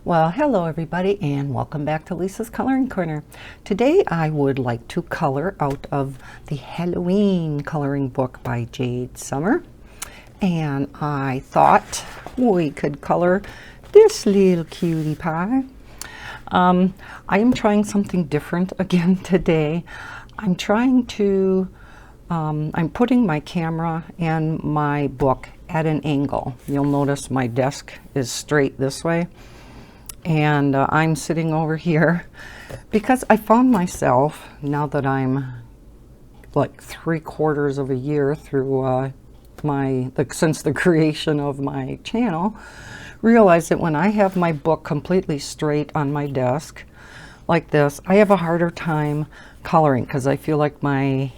Well, hello everybody and welcome back to Lisa's Coloring Corner. Today I would like to color out of the Halloween coloring book by Jade Summer. And I thought we could color this little cutie pie. I am trying something different again today. I'm putting my camera and my book at an angle. You'll notice my desk is straight this way. And I'm sitting over here because I found myself, now that I'm like 3/4 of a year through since the creation of my channel, realize that when I have my book completely straight on my desk like this, I have a harder time coloring because I feel like my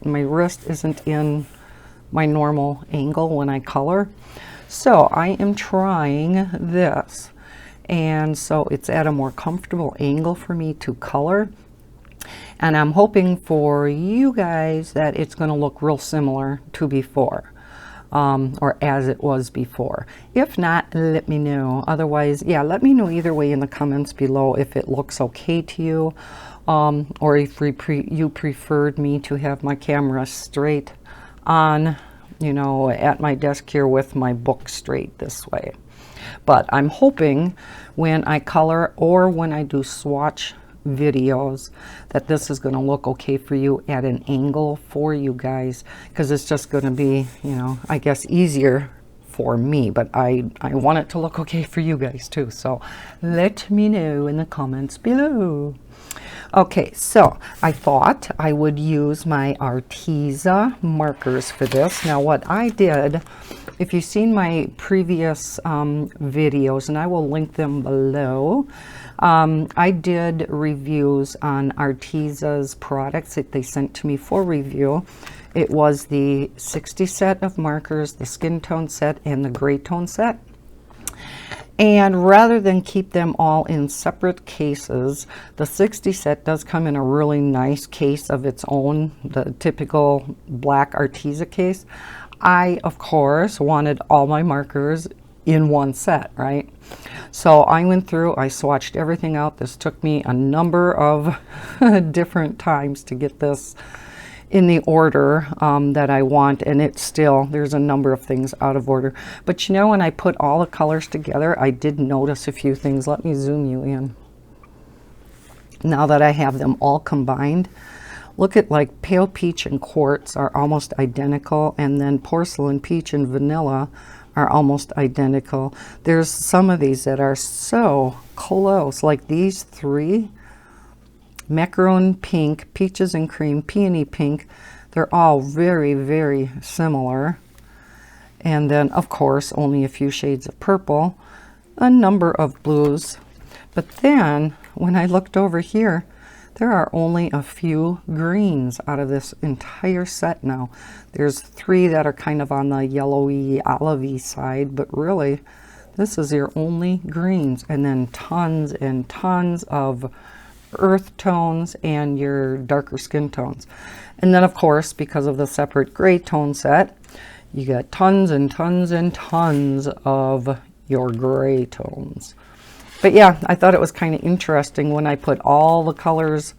wrist isn't in my normal angle when I color. So I am trying this. And so it's at a more comfortable angle for me to color. And I'm hoping for you guys that it's going to look real similar to before, or as it was before. If not, let me know. Otherwise, yeah, let me know either way in the comments below if it looks okay to you, or if you preferred me to have my camera straight on, you know, at my desk here with my book straight this way. But I'm hoping when I color or when I do swatch videos that this is going to look okay for you at an angle for you guys, because it's just going to be, you know, I guess easier for me, but I want it to look okay for you guys too. So let me know in the comments below. Okay, so I thought I would use my Arteza markers for this. Now what I did, if you've seen my previous videos, and I will link them below, I did reviews on Arteza's products that they sent to me for review. It was the 60 set of markers, the skin tone set, and the gray tone set. And rather than keep them all in separate cases, the 60 set does come in a really nice case of its own, the typical black Arteza case. I, of course, wanted all my markers in one set, right? So I went through, I swatched everything out. This took me a number of different times to get this in the order that I want, and it's still, there's a number of things out of order. But you know, when I put all the colors together, I did notice a few things. Let me zoom you in. Now that I have them all combined, look at, like, pale peach and quartz are almost identical, and then porcelain peach and vanilla are almost identical. There's some of these that are so close, like these three. Macaron pink, peaches and cream, peony pink, they're all very, very similar. And then, of course, only a few shades of purple, a number of blues. But then, when I looked over here, there are only a few greens out of this entire set now. There's 3 that are kind of on the yellowy, olivey side, but really, this is your only greens. And then tons and tons of earth tones and your darker skin tones. And then, of course, because of the separate gray tone set, you got tons and tons and tons of your gray tones. But yeah, I thought it was kind of interesting when I put all the colors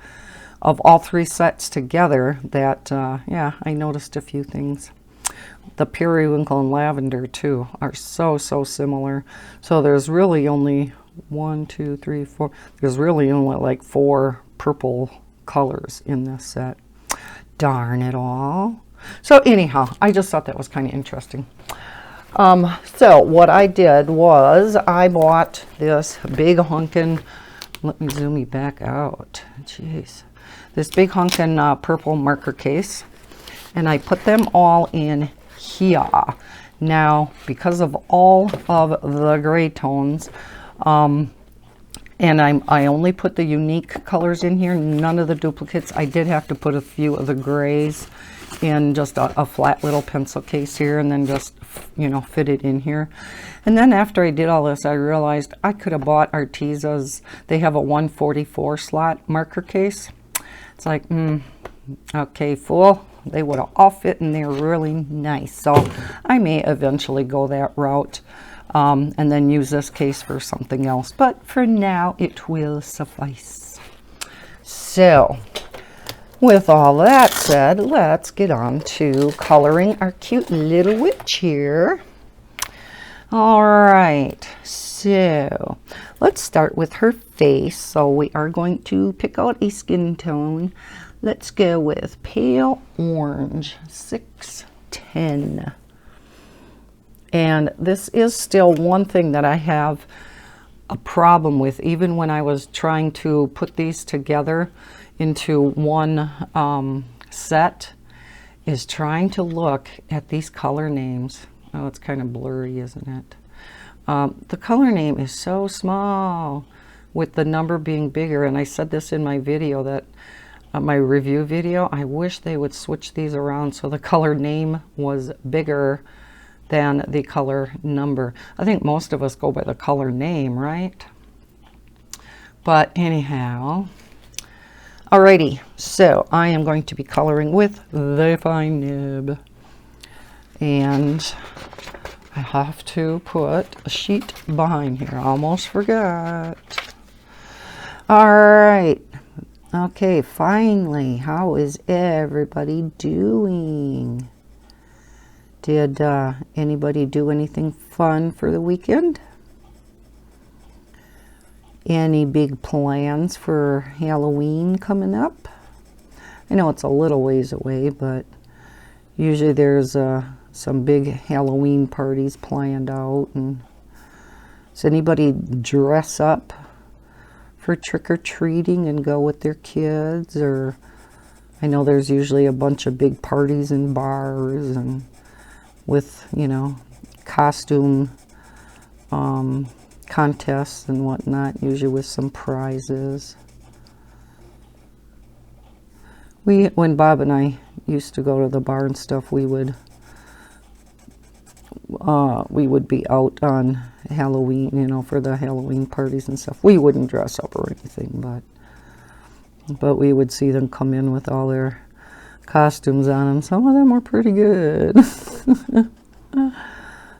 of all 3 sets together that, yeah, I noticed a few things. The periwinkle and lavender too are so similar. So there's really only 1, 2, 3, 4. There's really only like 4 purple colors in this set. Darn it all. So anyhow, I just thought that was kind of interesting. So what I did was I bought this big honkin', let me zoom you back out. Jeez. This big honkin' purple marker case, and I put them all in here. Now, because of all of the gray tones, and I only put the unique colors in here, none of the duplicates. I did have to put a few of the grays in just a flat little pencil case here, and then just, you know, fit it in here. And then after I did all this, I realized I could have bought Arteza's. They have a 144 slot marker case. It's like, okay, fool. They would have all fit in there really nice. So I may eventually go that route. and then use this case for something else. But for now, it will suffice. So, with all that said, let's get on to coloring our cute little witch here. All right, so let's start with her face. So we are going to pick out a skin tone. Let's go with pale orange, 610. And this is still one thing that I have a problem with, even when I was trying to put these together into one set, is trying to look at these color names. Oh, it's kind of blurry, isn't it? The color name is so small with the number being bigger. And I said this in my video, that my review video, I wish they would switch these around so the color name was bigger than the color number. I think most of us go by the color name, right? But anyhow, alrighty, so I am going to be coloring with the fine nib. And I have to put a sheet behind here. I almost forgot. All right. Okay, finally, how is everybody doing? Did anybody do anything fun for the weekend? Any big plans for Halloween coming up? I know it's a little ways away, but usually there's some big Halloween parties planned out. And does anybody dress up for trick-or-treating and go with their kids? Or I know there's usually a bunch of big parties in bars and with, you know, costume contests and whatnot, usually with some prizes. When Bob and I used to go to the bar and stuff, we would be out on Halloween, you know, for the Halloween parties and stuff. We wouldn't dress up or anything, but we would see them come in with all their costumes on them. Some of them were pretty good.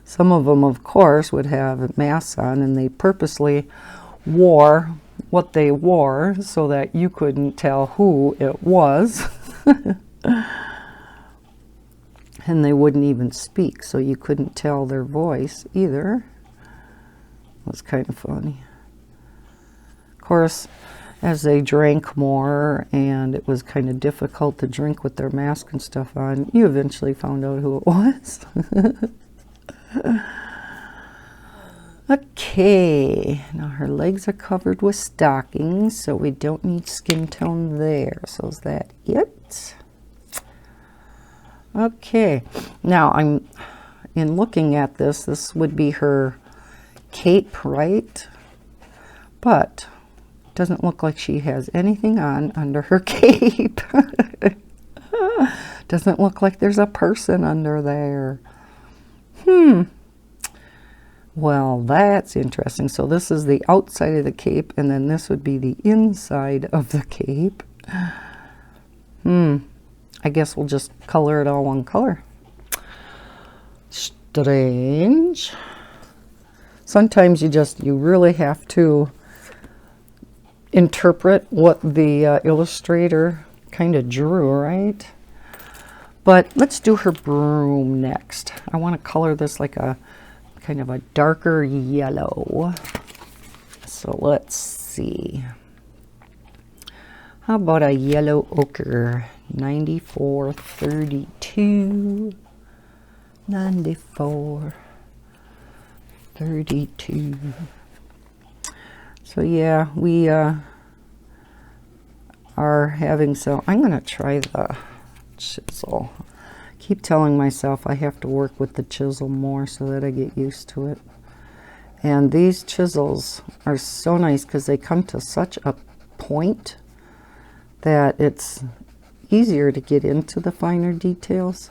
Some of them, of course, would have masks on, and they purposely wore what they wore so that you couldn't tell who it was. And they wouldn't even speak, so you couldn't tell their voice either. It was kind of funny. Of course, as they drank more and it was kind of difficult to drink with their mask and stuff on, you eventually found out who it was. Okay, now her legs are covered with stockings, so we don't need skin tone there. So is that it? Okay, now I'm in looking at this, this would be her cape, right? But it doesn't look like she has anything on under her cape. Doesn't look like there's a person under there. Well, that's interesting. So this is the outside of the cape, and then this would be the inside of the cape. I guess we'll just color it all one color. Strange. Sometimes you really have to interpret what the illustrator kind of drew, right? But let's do her broom next. I want to color this like a kind of a darker yellow. So let's see. How about a yellow ochre? 9432. 9432. So yeah, we are having, so I'm going to try the chisel. Keep telling myself I have to work with the chisel more so that I get used to it. And these chisels are so nice because they come to such a point that it's easier to get into the finer details.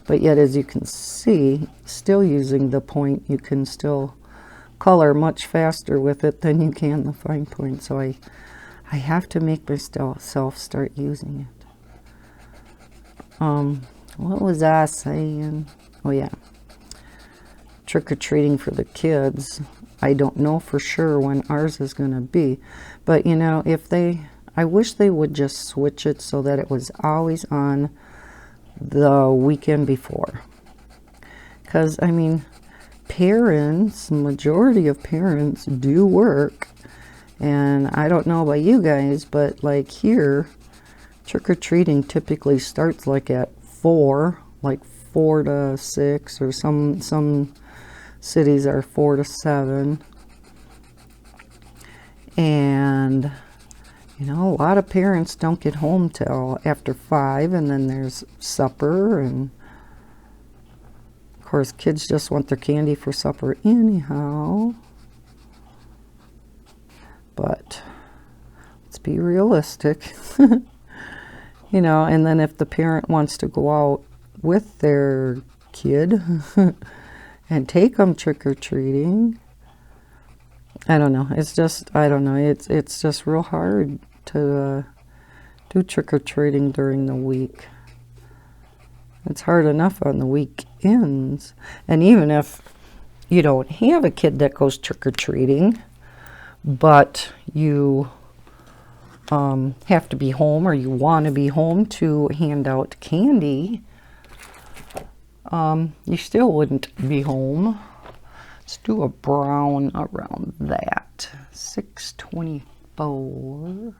But yet, as you can see, still using the point, you can still color much faster with it than you can the fine point. So I have to make myself start using it. What was I saying? Oh yeah. trick-or-treating for the kids. I don't know for sure when ours is going to be. But, you know, I wish they would just switch it so that it was always on the weekend before. Because, I mean, majority of parents do work. And I don't know about you guys, but like here, trick-or-treating typically starts like at 4, like 4 to 6, or some cities are 4 to 7. And, you know, a lot of parents don't get home till after 5, and then there's supper, and of course kids just want their candy for supper anyhow. But let's be realistic. You know, and then if the parent wants to go out with their kid and take them trick-or-treating, I don't know. It's just, I don't know. It's just real hard to do trick-or-treating during the week. It's hard enough on the weekends. And even if you don't have a kid that goes trick-or-treating, but you have to be home, or you want to be home to hand out candy, you still wouldn't be home. Let's do a brown around that. 624.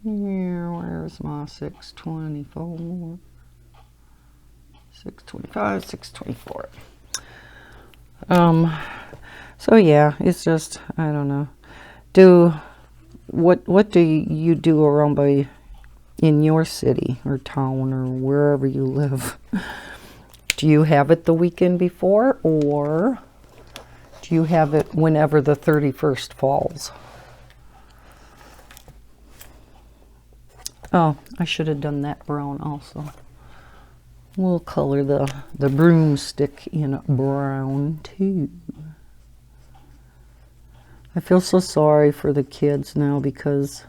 Here, where's my 624? 625, 624. So yeah, it's just, I don't know. What do you do around by in your city or town or wherever you live? Do you have it the weekend before, or do you have it whenever the 31st falls? Oh, I should have done that brown also. We'll color the broomstick in brown too. I feel so sorry for the kids now, because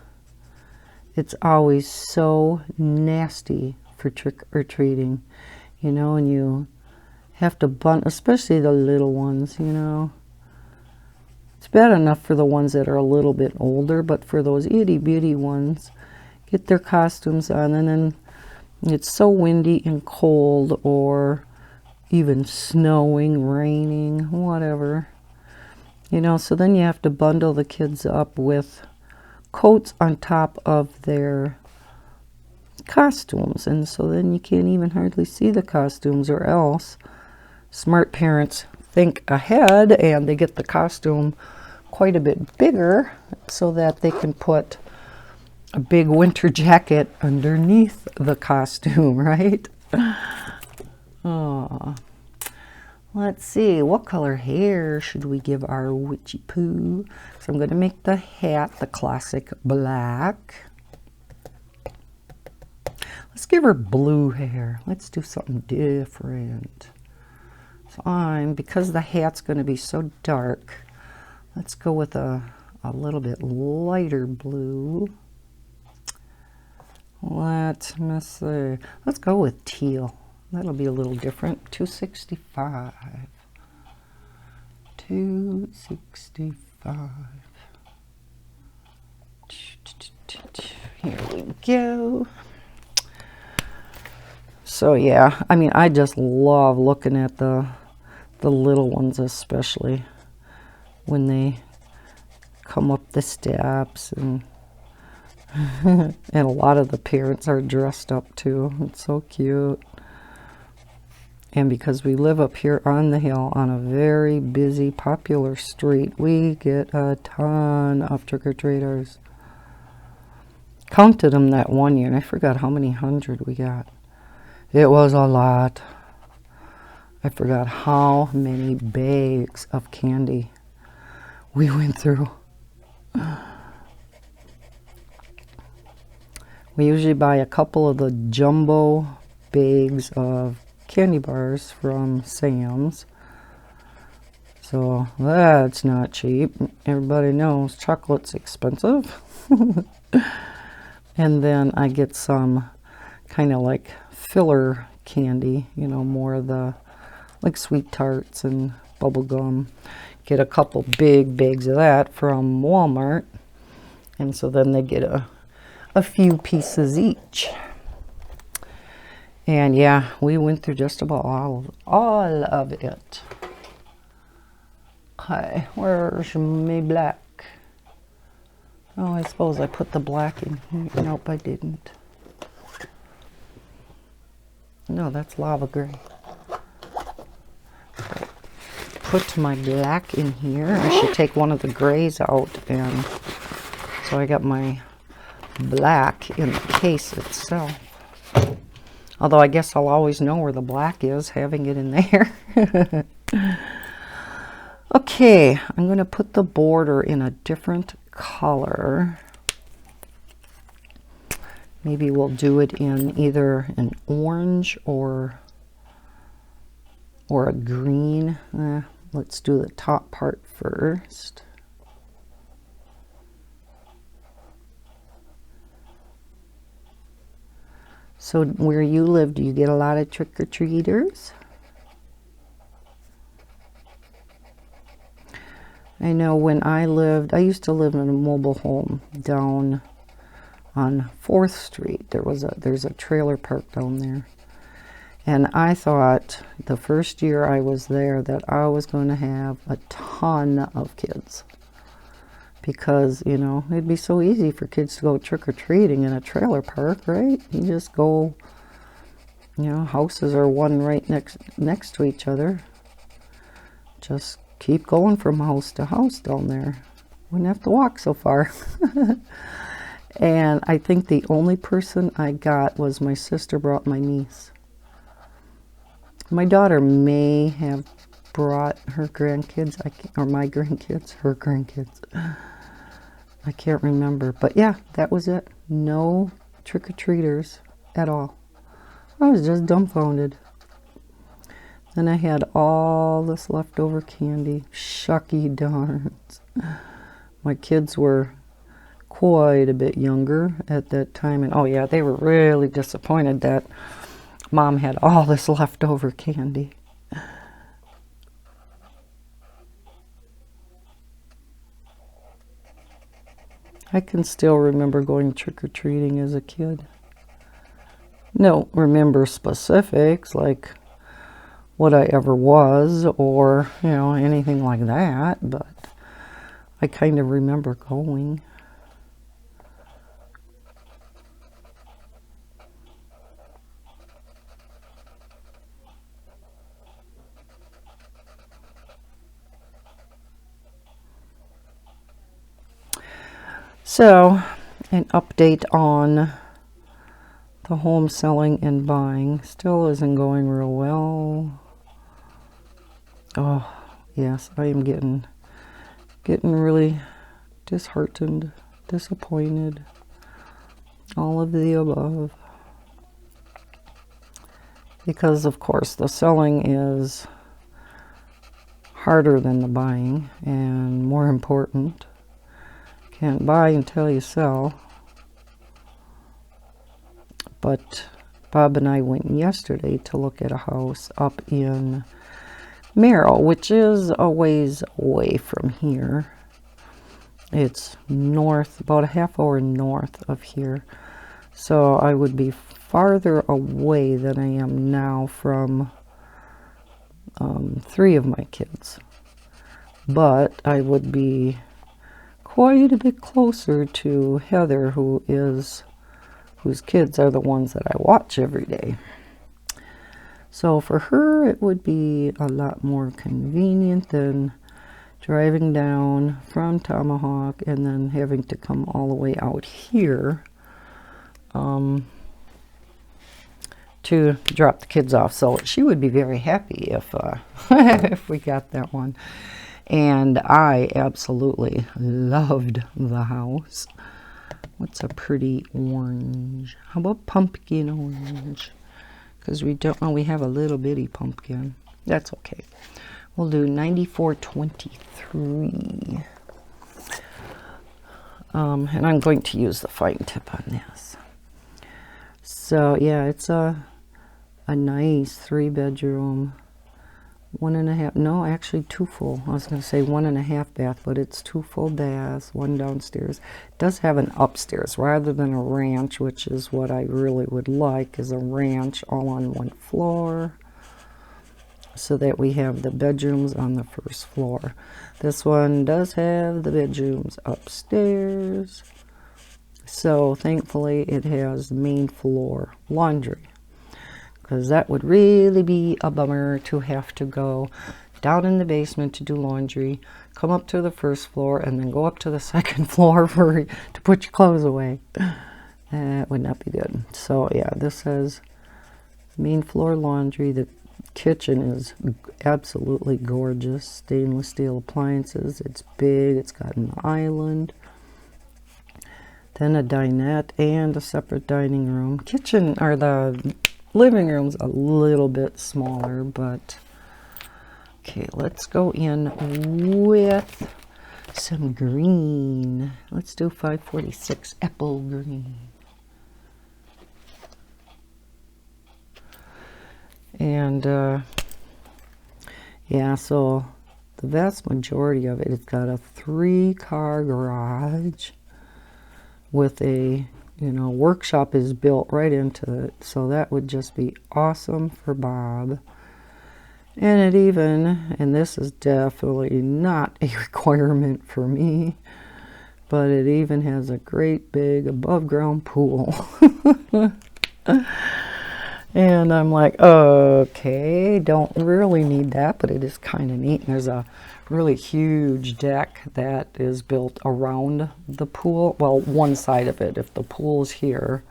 it's always so nasty for trick-or-treating, you know, and you have to bunt, especially the little ones, you know. It's bad enough for the ones that are a little bit older, but for those itty-bitty ones, get their costumes on, and then it's so windy and cold, or even snowing, raining, whatever. You know, so then you have to bundle the kids up with coats on top of their costumes. And so then you can't even hardly see the costumes, or else smart parents think ahead and they get the costume quite a bit bigger so that they can put a big winter jacket underneath the costume, right? Oh. Let's see, what color hair should we give our witchy poo? So I'm going to make the hat the classic black. Let's give her blue hair. Let's do something different. So because the hat's going to be so dark, let's go with a little bit lighter blue. Let me see. Let's go with teal. That'll be a little different. 265. 265. Here we go. So yeah, I mean, I just love looking at the little ones, especially when they come up the steps, and and a lot of the parents are dressed up too. It's so cute. And because we live up here on the hill on a very busy, popular street, we get a ton of trick-or-treaters. Counted them that one year, and I forgot how many hundred we got. It was a lot. I forgot how many bags of candy we went through. We usually buy a couple of the jumbo bags of candy bars from Sam's. So that's not cheap. Everybody knows chocolate's expensive. And then I get some kind of like filler candy, you know, more of the like sweet tarts and bubble gum. Get a couple big bags of that from Walmart, and so then they get a few pieces each. And yeah, we went through just about all of it. Okay, where's my black? Oh, I suppose I put the black in here. Nope, I didn't. No, that's lava gray. Put my black in here. I should take one of the grays out, and so I got my black in the case itself. Although I guess I'll always know where the black is, having it in there. Okay, I'm going to put the border in a different color. Maybe we'll do it in either an orange or a green. Let's do the top part first. So where you live, do you get a lot of trick-or-treaters? I know when I used to live in a mobile home down on 4th Street. There's a trailer park down there. And I thought the first year I was there that I was going to have a ton of kids. Because, you know, it'd be so easy for kids to go trick-or-treating in a trailer park, right? You just go, you know, houses are one right next to each other. Just keep going from house to house down there. Wouldn't have to walk so far. And I think the only person I got was my sister brought my niece. My daughter may have brought her grandkids, or my grandkids, her grandkids. I can't remember, but yeah, that was it. No trick-or-treaters at all. I was just dumbfounded. Then I had all this leftover candy. Shucky darns. My kids were quite a bit younger at that time, and oh yeah, they were really disappointed that Mom had all this leftover candy. I can still remember going trick-or-treating as a kid. Don't remember specifics like what I ever was or, you know, anything like that, but I kind of remember going. So, an update on the home selling and buying. Still isn't going real well. Oh, yes, I am getting really disheartened, disappointed, all of the above. Because, of course, the selling is harder than the buying and more important. Can't buy until you sell. But Bob and I went yesterday to look at a house up in Merrill, which is a ways away from here. It's north, about a half hour north of here. So I would be farther away than I am now from 3 of my kids. But I would be quite a bit closer to Heather, whose kids are the ones that I watch every day. So for her, it would be a lot more convenient than driving down from Tomahawk and then having to come all the way out here to drop the kids off. So she would be very happy if if we got that one. And I absolutely loved the house. What's a pretty orange? How about pumpkin orange? Because we don't know, we have a little bitty pumpkin. That's okay. We'll do 9423. And I'm going to use the fine tip on this. So yeah, it's a a nice 3-bedroom, 1.5, no, actually 2 full. I was going to say 1.5 bath, but it's 2 full baths, 1 downstairs. It does have an upstairs rather than a ranch, which is what I really would like, is a ranch all on 1 floor, so that we have the bedrooms on the 1st floor. This one does have the bedrooms upstairs, so thankfully it has main floor laundry, because that would really be a bummer to have to go down in the basement to do laundry, come up to the 1st floor, and then go up to the 2nd floor to put your clothes away. That would not be good. So yeah, this has main floor laundry. The kitchen is absolutely gorgeous. Stainless steel appliances. It's big. It's got an island. Then a dinette and a separate dining room. Kitchen, or the living room's a little bit smaller, but okay, let's go in with some green. Let's do 546 apple green. And yeah, so the vast majority of it, it's got a 3-car garage with a, you know, workshop is built right into it, so that would just be awesome for Bob. And it even, and this is definitely not a requirement for me, but it even has a great big above ground pool. And I'm like, okay, don't really need that, but it is kind of neat. And there's a really huge deck that is built around the pool. Well, one side of it. If the pool's here,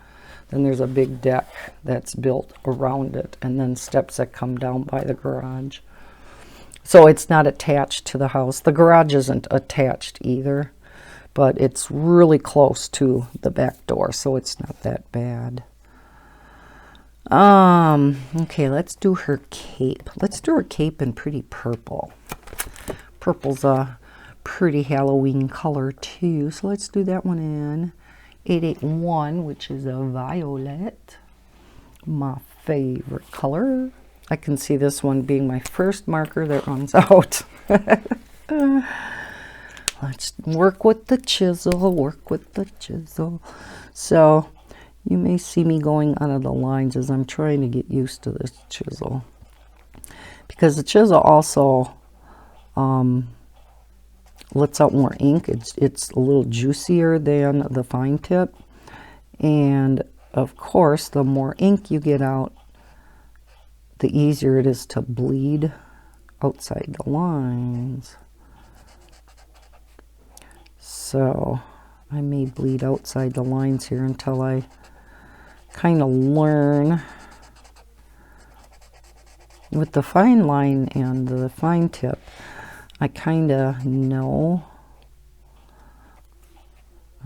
then there's a big deck that's built around it, and then steps that come down by the garage. So it's not attached to the house. The garage isn't attached either, but it's really close to the back door, so it's not that bad. Okay, let's do her cape. Let's do her cape in pretty purple. Purple's a pretty Halloween color too, so let's do that one in 881, which is a violet. My favorite color. I can see this one being my first marker that runs out. Let's work with the chisel, work with the chisel. So you may see me going out of the lines as I'm trying to get used to this chisel, because the chisel also lets out more ink. It's a little juicier than the fine tip, and of course the more ink you get out, the easier it is to bleed outside the lines. So I may bleed outside the lines here until I kind of learn. With the fine line and the fine tip, I kind of know.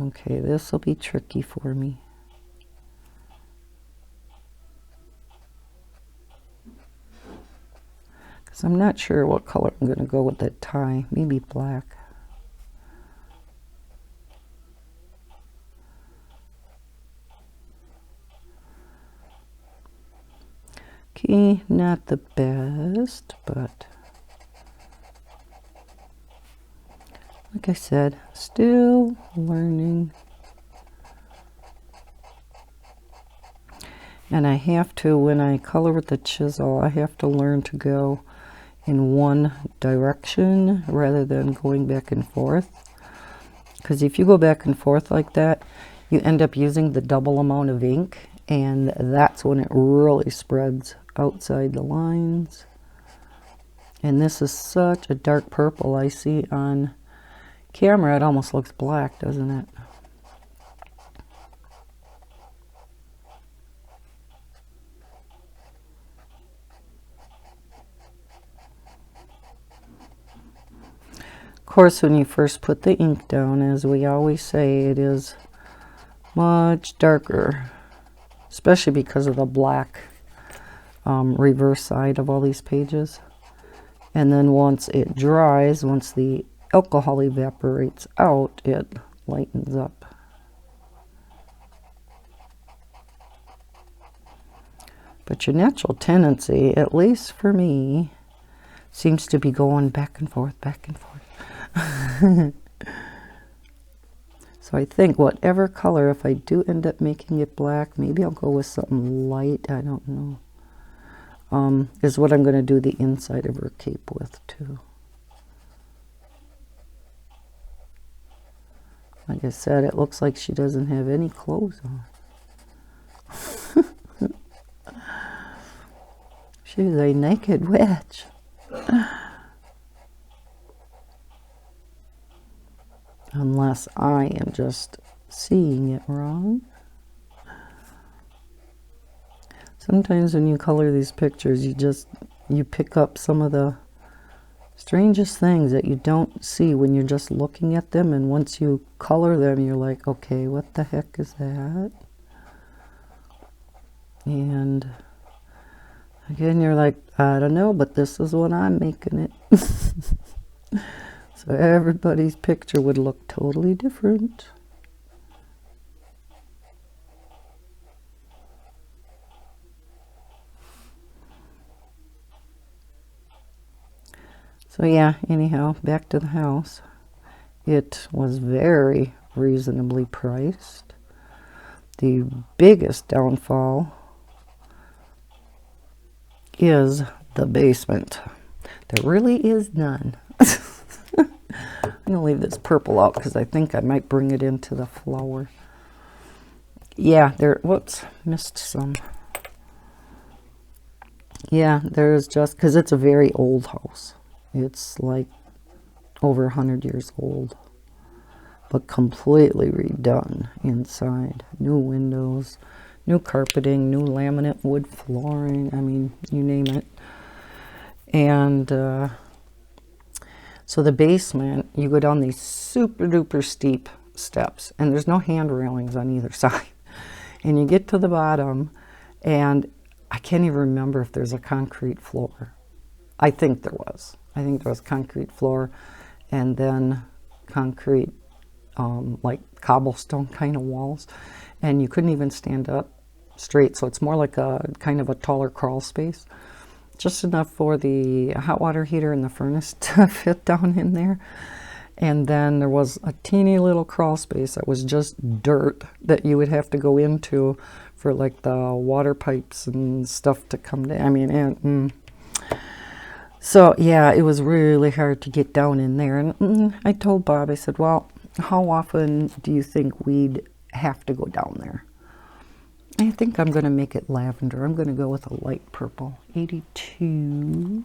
Okay, this will be tricky for me. Because I'm not sure what color I'm going to go with that tie. Maybe black. Okay, not the best, but like I said, still learning. And I have to, when I color with the chisel, I have to learn to go in one direction rather than going back and forth. Because if you go back and forth like that, you end up using the double amount of ink, and that's when it really spreads outside the lines. And this is such a dark purple. I see on camera it almost looks black, doesn't it? Of course, when you first put the ink down, as we always say, it is much darker, especially because of the black reverse side of all these pages. And then once it dries, once the alcohol evaporates out, it lightens up. But your natural tendency, at least for me, seems to be going back and forth, back and forth. So I think whatever color, if I do end up making it black, maybe I'll go with something light, I don't know, is what I'm going to do the inside of her cape with too. Like I said, it looks like she doesn't have any clothes on. She's a naked witch. Unless I am just seeing it wrong. Sometimes when you color these pictures, you pick up some of the strangest things that you don't see when you're just looking at them, and once you color them, you're like, okay, what the heck is that? And again, you're like, I don't know, but this is what I'm making it. So everybody's picture would look totally different. So yeah, anyhow, back to the house. It was very reasonably priced. The biggest downfall is the basement. There really is none. I'm going to leave this purple out because I think I might bring it into the flower. Yeah, whoops, missed some. Yeah, there's just, because it's a very old house. It's like over 100 years old, but completely redone inside. New windows, new carpeting, new laminate wood flooring, I mean, you name it. And so the basement, you go down these super duper steep steps, and there's no hand railings on either side. And you get to the bottom, and I can't even remember if there's a concrete floor. I think there was. I think there was concrete floor, and then concrete, like cobblestone kind of walls. And you couldn't even stand up straight, so it's more like a kind of a taller crawl space. Just enough for the hot water heater and the furnace to fit down in there. And then there was a teeny little crawl space that was just dirt that you would have to go into for like the water pipes and stuff to come down. I mean, so yeah, it was really hard to get down in there. And I told Bob, I said, well, how often do you think we'd have to go down there? I think I'm going to make it lavender. I'm going to go with a light purple. 82,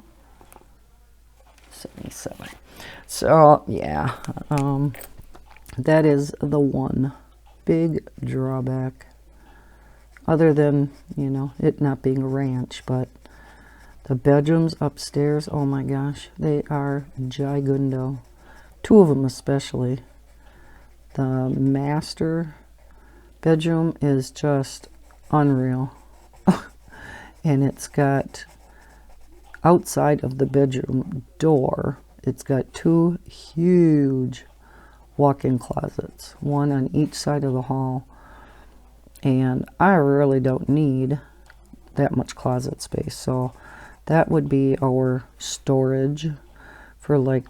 77. So, yeah, that is the one big drawback. Other than, you know, it not being a ranch, but the bedrooms upstairs, oh my gosh, they are gigundo. Two of them especially. The master bedroom is just unreal. And it's got, outside of the bedroom door, it's got two huge walk-in closets, one on each side of the hall. And I really don't need that much closet space, so that would be our storage for like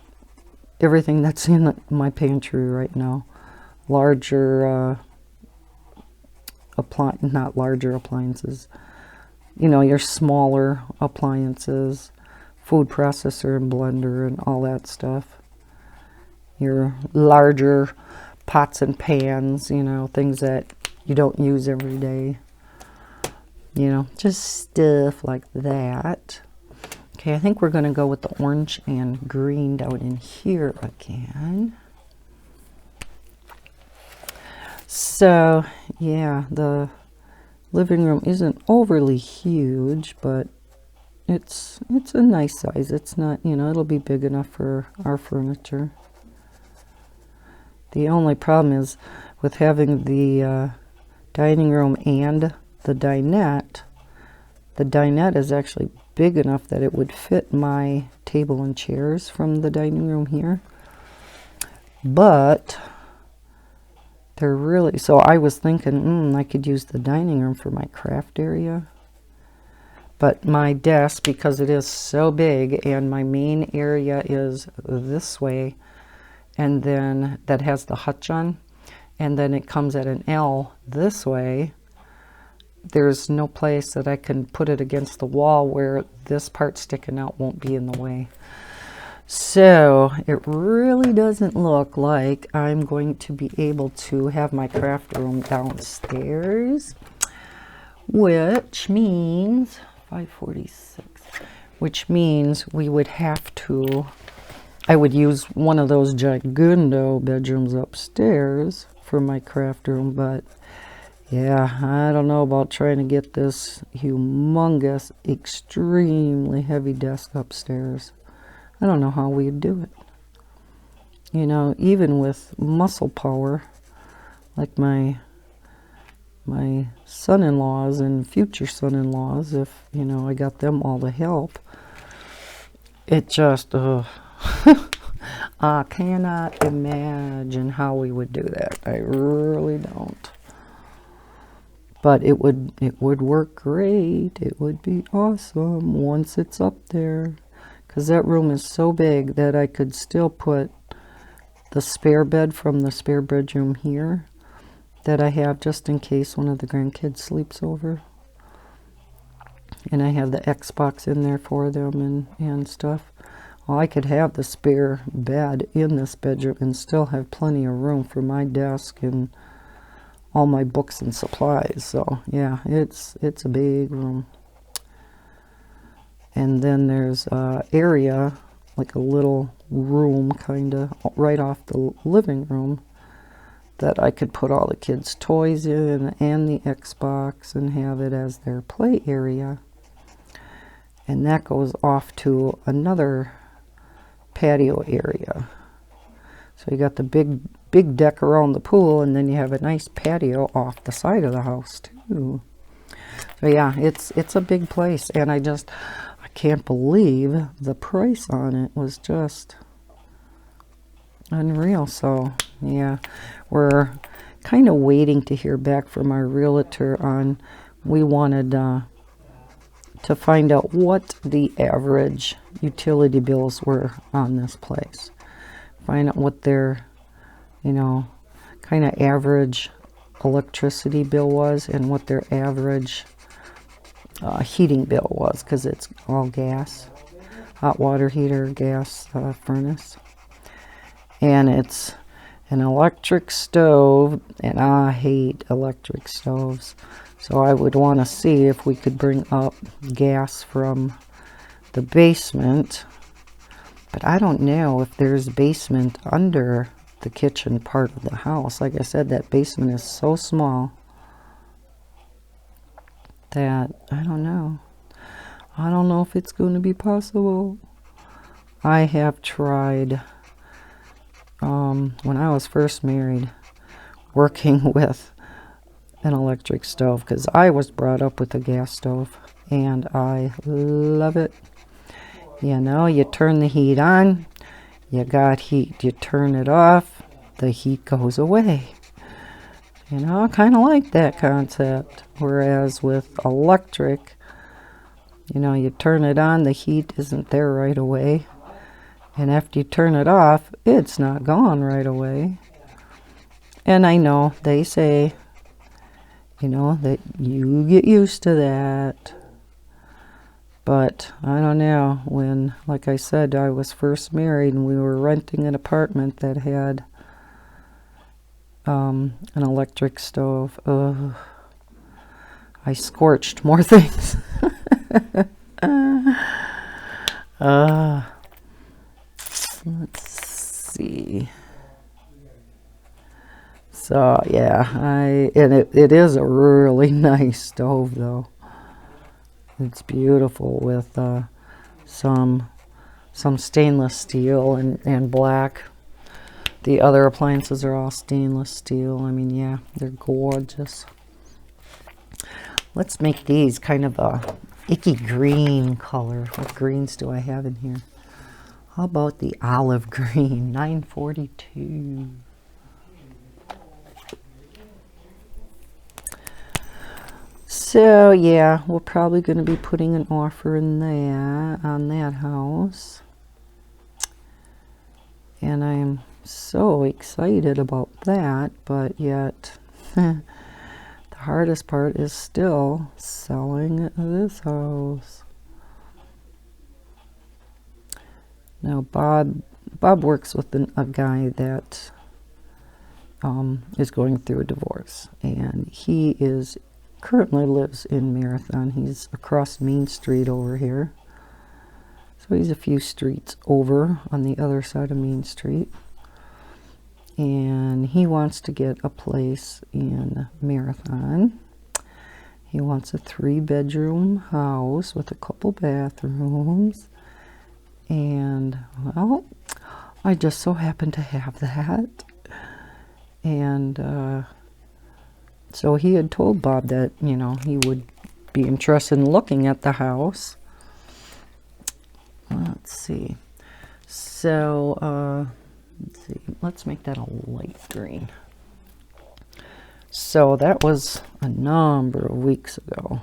everything that's in my pantry right now. Larger not larger appliances, you know, your smaller appliances, food processor and blender and all that stuff. Your larger pots and pans, you know, things that you don't use every day, you know, just stuff like that. Okay, I think we're going to go with the orange and green down in here again. So, yeah, the living room isn't overly huge, but it's a nice size. It's not, you know, it'll be big enough for our furniture. The only problem is with having the dining room and the dinette. The dinette is actually big enough that it would fit my table and chairs from the dining room here. But they're really, so I was thinking, I could use the dining room for my craft area. But my desk, because it is so big and my main area is this way, and then that has the hutch on, and then it comes at an L this way, there's no place that I can put it against the wall where this part sticking out won't be in the way. So it really doesn't look like I'm going to be able to have my craft room downstairs, which means 546, which means we would have to, I would use one of those gigundo bedrooms upstairs for my craft room, but yeah, I don't know about trying to get this humongous, extremely heavy desk upstairs. I don't know how we'd do it. You know, even with muscle power, like my son-in-laws and future son-in-laws, if, you know, I got them all the help, it just, I cannot imagine how we would do that. I really don't. But it would work great. It would be awesome once it's up there. Because that room is so big that I could still put the spare bed from the spare bedroom here that I have just in case one of the grandkids sleeps over. And I have the Xbox in there for them and stuff. Well, I could have the spare bed in this bedroom and still have plenty of room for my desk and all my books and supplies. So yeah, it's a big room. And then there's an area, like a little room kind of right off the living room, that I could put all the kids' toys in and the Xbox and have it as their play area. And that goes off to another patio area. So you got the big deck around the pool, and then you have a nice patio off the side of the house too. So yeah, it's a big place, and I can't believe the price on it was just unreal. So yeah, we're kind of waiting to hear back from our realtor on, we wanted to find out what the average utility bills were on this place. Find out what their, you know, kind of average electricity bill was and what their average heating bill was, because it's all gas, hot water heater, gas furnace. And it's an electric stove, and I hate electric stoves. So I would want to see if we could bring up gas from the basement. But I don't know if there's basement under the kitchen part of the house. Like I said, that basement is so small that I don't know. I don't know if it's going to be possible. I have tried, when I was first married, working with an electric stove, because I was brought up with a gas stove and I love it. You know, you turn the heat on, you got heat. You turn it off, the heat goes away. You know, I kind of like that concept. Whereas with electric, you know, you turn it on, the heat isn't there right away. And after you turn it off, it's not gone right away. And I know they say, you know, that you get used to that. But I don't know, when, like I said, I was first married and we were renting an apartment that had an electric stove. Ugh. I scorched more things. Let's see. So yeah, it is a really nice stove though. It's beautiful with some stainless steel and black. The other appliances are all stainless steel. I mean, yeah, they're gorgeous. Let's make these kind of a icky green color. What greens do I have in here? How about the olive green, 942. So yeah, we're probably going to be putting an offer in there on that house. And I am so excited about that, but yet the hardest part is still selling this house. Now Bob works with a guy that is going through a divorce, and he currently lives in Marathon. He's across Main Street over here. So he's a few streets over on the other side of Main Street. And he wants to get a place in Marathon. He wants a 3-bedroom house with a couple bathrooms. And, well, I just so happen to have that. And so he had told Bob that, you know, he would be interested in looking at the house. Let's see. So, let's see. Let's make that a light green. So that was a number of weeks ago.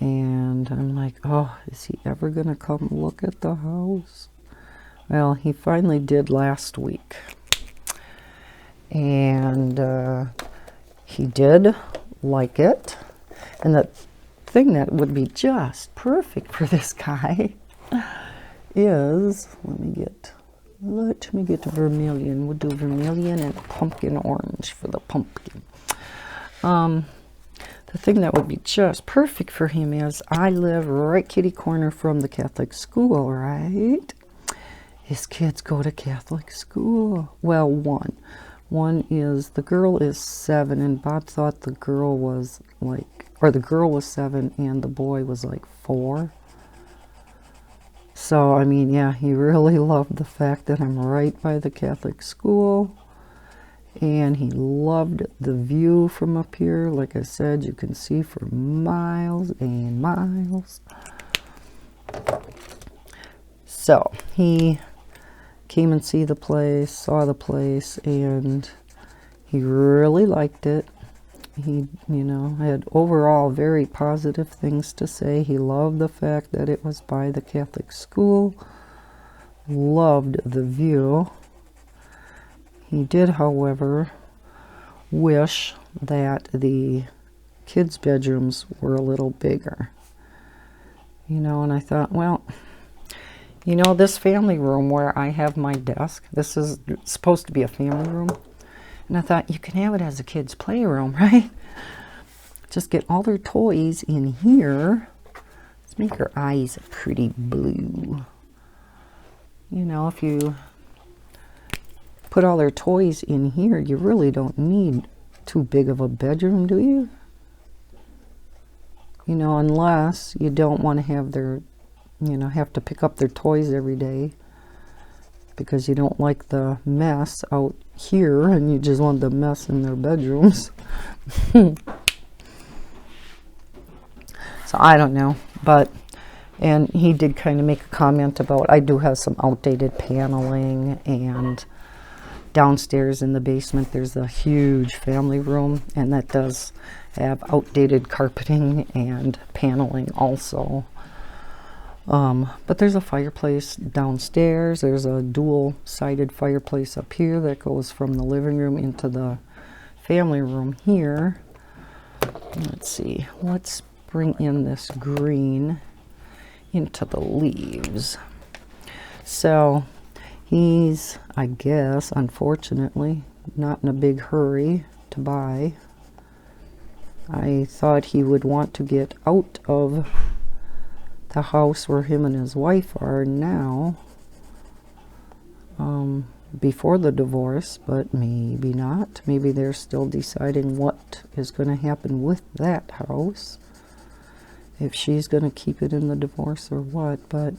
And I'm like, oh, is he ever going to come look at the house? Well, he finally did last week. And he did like it. And the thing that would be just perfect for this guy is, let me get vermilion. We'll do vermilion and pumpkin orange for the pumpkin. The thing that would be just perfect for him is, I live right kitty corner from the Catholic school, right? His kids go to Catholic school. Well, one is, the girl is 7, and Bob thought the girl was the girl was 7 and the boy was like 4. So, I mean, yeah, he really loved the fact that I'm right by the Catholic school. And he loved the view from up here. Like I said, you can see for miles and miles. So, he came and saw the place, and he really liked it. He, you know, had overall very positive things to say. He loved the fact that it was by the Catholic school. Loved the view. He did, however, wish that the kids' bedrooms were a little bigger. You know, and I thought, well, you know, this family room where I have my desk, this is supposed to be a family room. And I thought, you can have it as a kid's playroom, right? Just get all their toys in here. Let's make her eyes a pretty blue. You know, if you put all their toys in here, you really don't need too big of a bedroom, do you? You know, unless you don't want to have have to pick up their toys every day because you don't like the mess out here and you just want the mess in their bedrooms. So I don't know, and he did kind of make a comment about, I do have some outdated paneling, and downstairs in the basement there's a huge family room, and that does have outdated carpeting and paneling also. But there's a fireplace downstairs. There's a dual-sided fireplace up here that goes from the living room into the family room here. Let's see, let's bring in this green into the leaves. So he's, I guess, unfortunately, not in a big hurry to buy. I thought he would want to get out of the house where him and his wife are now, before the divorce, but maybe not. Maybe they're still deciding what is going to happen with that house, if she's going to keep it in the divorce or what. But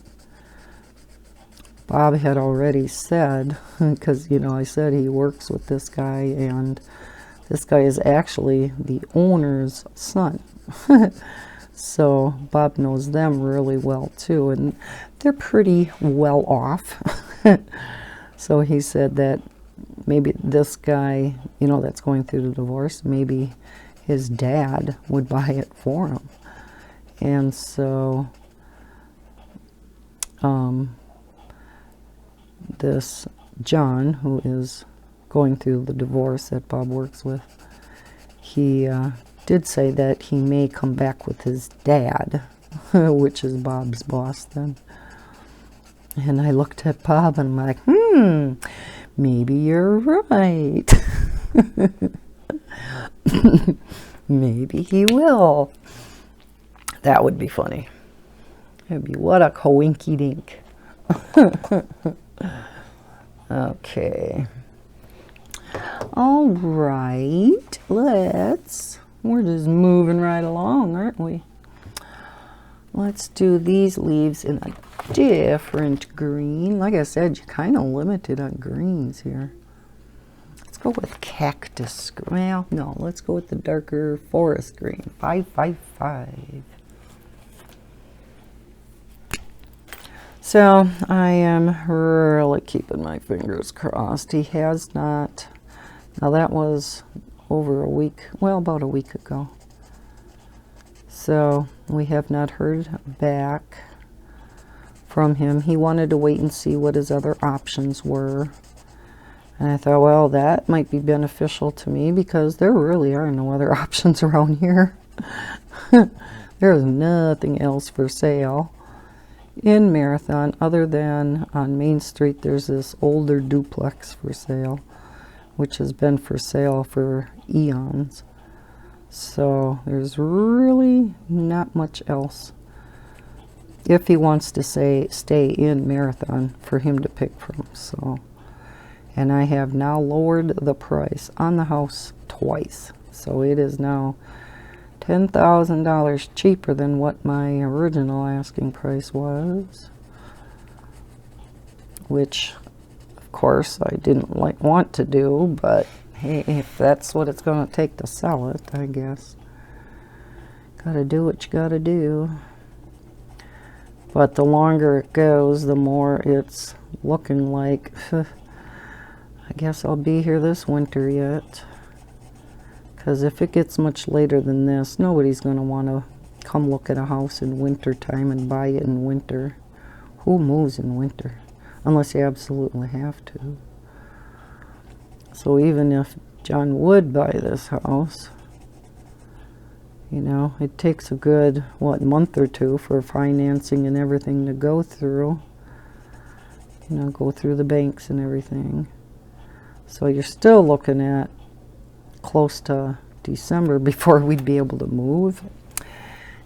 Bob had already said, because, you know, I said he works with this guy, and this guy is actually the owner's son. So Bob knows them really well too, and they're pretty well off. So he said that maybe this guy, you know, that's going through the divorce, maybe his dad would buy it for him. And so this John, who is going through the divorce that Bob works with, he did say that he may come back with his dad, which is Bob's boss then. And I looked at Bob and I'm like, maybe you're right. Maybe he will. That would be funny. It'd be what a coinky dink. Okay. All right. We're just moving right along, aren't we? Let's do these leaves in a different green. Like I said, you're kind of limited on greens here. Let's go with cactus. Well, no, let's go with the darker forest green. 555. So I am really keeping my fingers crossed. He has not. Now that was over a week, well, about a week ago. So we have not heard back from him. He wanted to wait and see what his other options were. And I thought, well, that might be beneficial to me because there really are no other options around here. There is nothing else for sale in Marathon other than on Main Street there's this older duplex for sale, which has been for sale for eons. So there's really not much else if he wants to stay in Marathon for him to pick from. So, and I have now lowered the price on the house twice, so it is now $10,000 cheaper than what my original asking price was, which of course I didn't want to do, but hey, if that's what it's going to take to sell it, I guess gotta do what you gotta do. But the longer it goes, the more it's looking like I guess I'll be here this winter yet. Because if it gets much later than this, nobody's going to want to come look at a house in winter time and buy it in winter. Who moves in winter? Unless you absolutely have to. So even if John would buy this house, you know, it takes a good, month or two for financing and everything to go through. You know, go through the banks and everything. So you're still looking at close to December before we'd be able to move.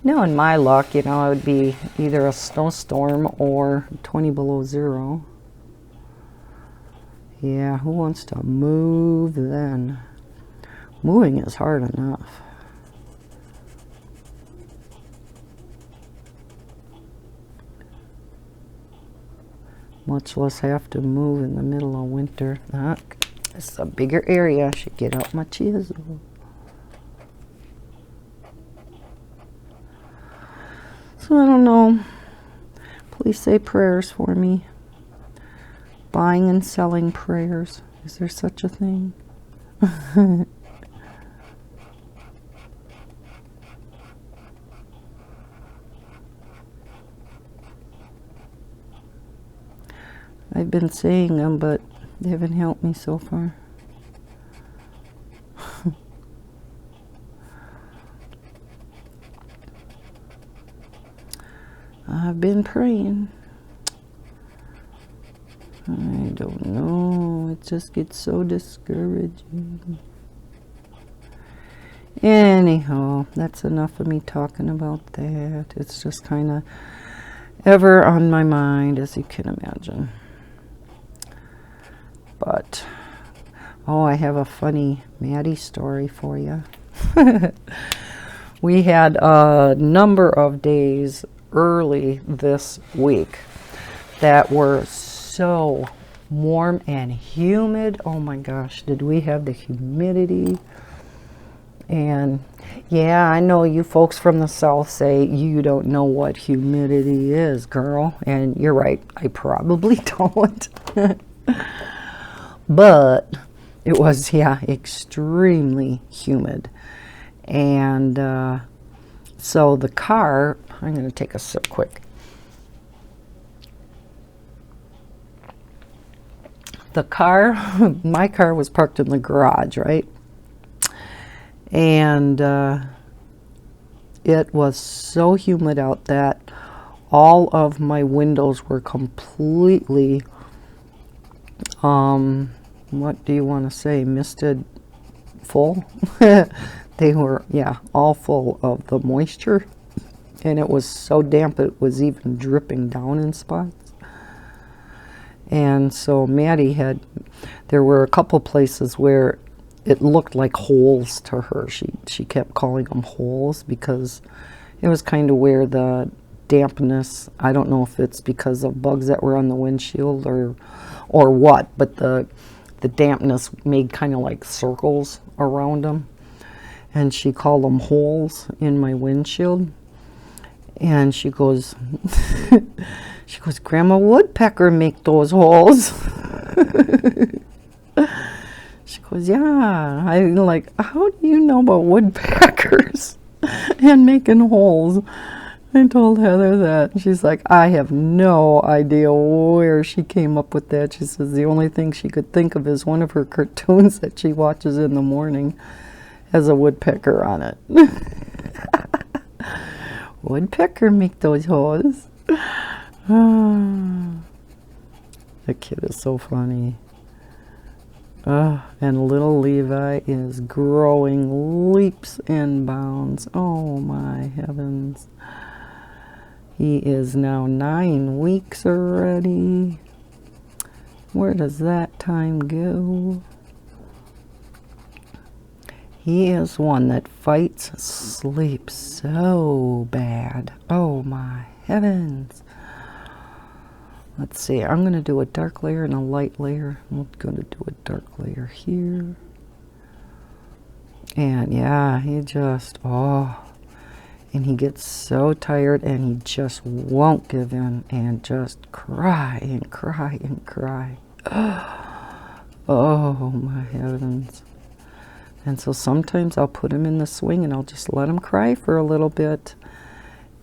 Now, in my luck, you know, it would be either a snowstorm or 20 below zero. Yeah, who wants to move then? Moving is hard enough. Much less have to move in the middle of winter. It's a bigger area. I should get out my chisel. So I don't know. Please say prayers for me. Buying and selling prayers. Is there such a thing? I've been saying them, but they haven't helped me so far. I've been praying. I don't know. It just gets so discouraging. Anyhow, that's enough of me talking about that. It's just kind of ever on my mind, as you can imagine. But, oh, I have a funny Maddie story for you. We had a number of days early this week that were so warm and humid. Oh my gosh, did we have the humidity? And yeah, I know you folks from the south say you don't know what humidity is, girl. And you're right, I probably don't. But it was, yeah, extremely humid. And so the car, I'm going to take a sip quick. The car, my car was parked in the garage, right? And it was so humid out that all of my windows were completely, what do you want to say, misted full? They were, yeah, all full of the moisture. And it was so damp it was even dripping down in spots. And so Maddie had, there were a couple places where it looked like holes to her. She kept calling them holes because it was kind of where the dampness, I don't know if it's because of bugs that were on the windshield or what, but the dampness made kind of like circles around them. And she called them holes in my windshield. And she goes, she goes, Grandma Woodpecker make those holes. She goes, yeah. I'm like, how do you know about woodpeckers and making holes? I told Heather that. She's like, I have no idea where she came up with that. She says the only thing she could think of is one of her cartoons that she watches in the morning has a woodpecker on it. Woodpecker make those holes. The kid is so funny. And little Levi is growing leaps and bounds. Oh my heavens. He is now 9 weeks already. Where does that time go? He is one that fights sleep so bad. Oh my heavens. Let's see, I'm going to do a dark layer and a light layer. I'm going to do a dark layer here. And yeah, he just, and he gets so tired and he just won't give in and just cry and cry and cry. Oh my heavens. And so sometimes I'll put him in the swing and I'll just let him cry for a little bit.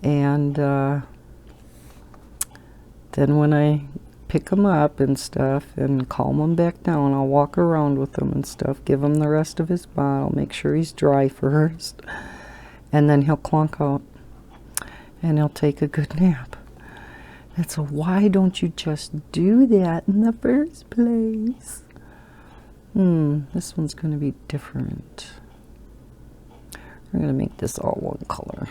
And then when I pick him up and stuff and calm him back down, I'll walk around with him and stuff, give him the rest of his bottle, make sure he's dry first. And then he'll clunk out and he'll take a good nap. And so why don't you just do that in the first place? This one's going to be different. We're going to make this all one color.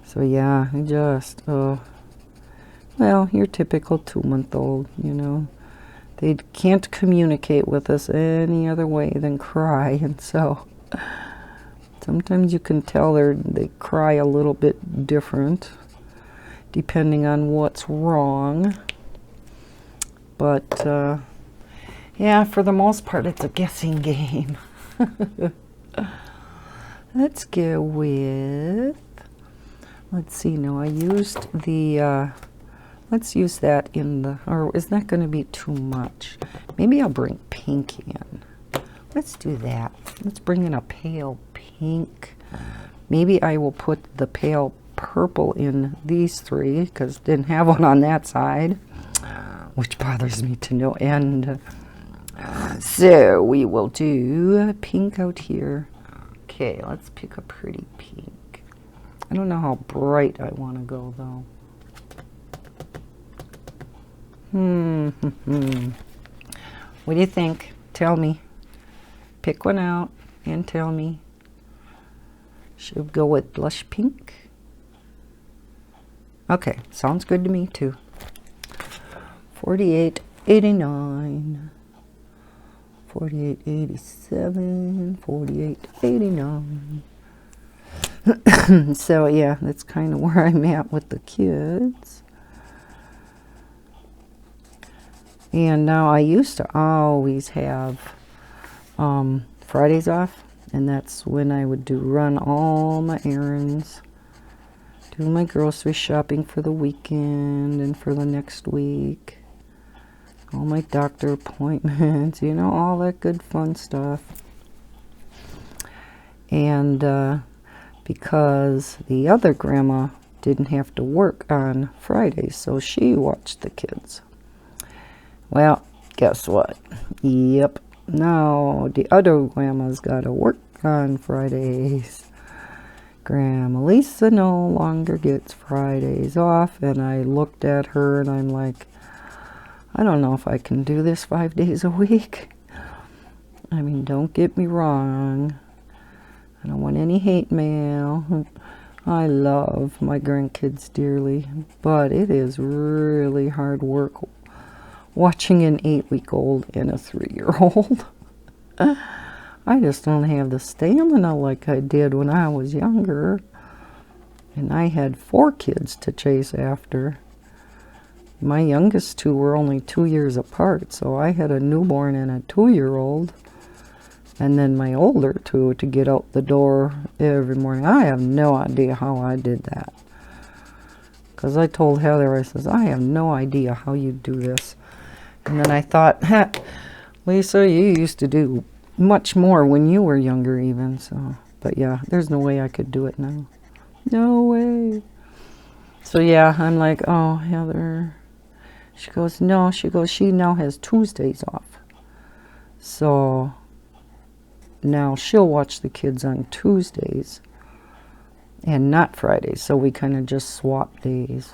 So yeah, I just, well, your typical 2-month-old, you know. They can't communicate with us any other way than cry. And so sometimes you can tell they cry a little bit different depending on what's wrong. But yeah, for the most part, it's a guessing game. Let's go with, let's see, no, I used the, let's use that in the, or is that going to be too much? Maybe I'll bring pink in. Let's do that. Let's bring in a pale pink. Maybe I will put the pale purple in these 3, because didn't have one on that side, which bothers me to no end. So we will do pink out here. Okay, let's pick a pretty pink. I don't know how bright I want to go though. What do you think? Tell me. Pick one out and tell me. Should we go with blush pink? Okay, sounds good to me too. $48.89. $48.87, $48.89. So yeah, that's kind of where I'm at with the kids. And now I used to always have Fridays off, and that's when I would run all my errands, do my grocery shopping for the weekend and for the next week. All my doctor appointments, you know, all that good fun stuff. And because the other grandma didn't have to work on Fridays, so she watched the kids. Well, guess what? Yep. Now the other grandma's got to work on Fridays. Grandma Lisa no longer gets Fridays off, and I looked at her and I'm like, I don't know if I can do this 5 days a week. I mean, don't get me wrong. I don't want any hate mail. I love my grandkids dearly, but it is really hard work watching an 8-week-old and a 3-year-old. I just don't have the stamina like I did when I was younger. And I had 4 kids to chase after. My youngest 2 were only 2 years apart, so I had a newborn and a 2-year-old. And then my older 2 to get out the door every morning. I have no idea how I did that. Because I told Heather, I says, I have no idea how you do this. And then I thought, Lisa, you used to do much more when you were younger even. So, but yeah, there's no way I could do it now. No way. So yeah, I'm like, oh, Heather. She goes, no. She goes, she now has Tuesdays off. So now she'll watch the kids on Tuesdays and not Fridays. So we kind of just swap days.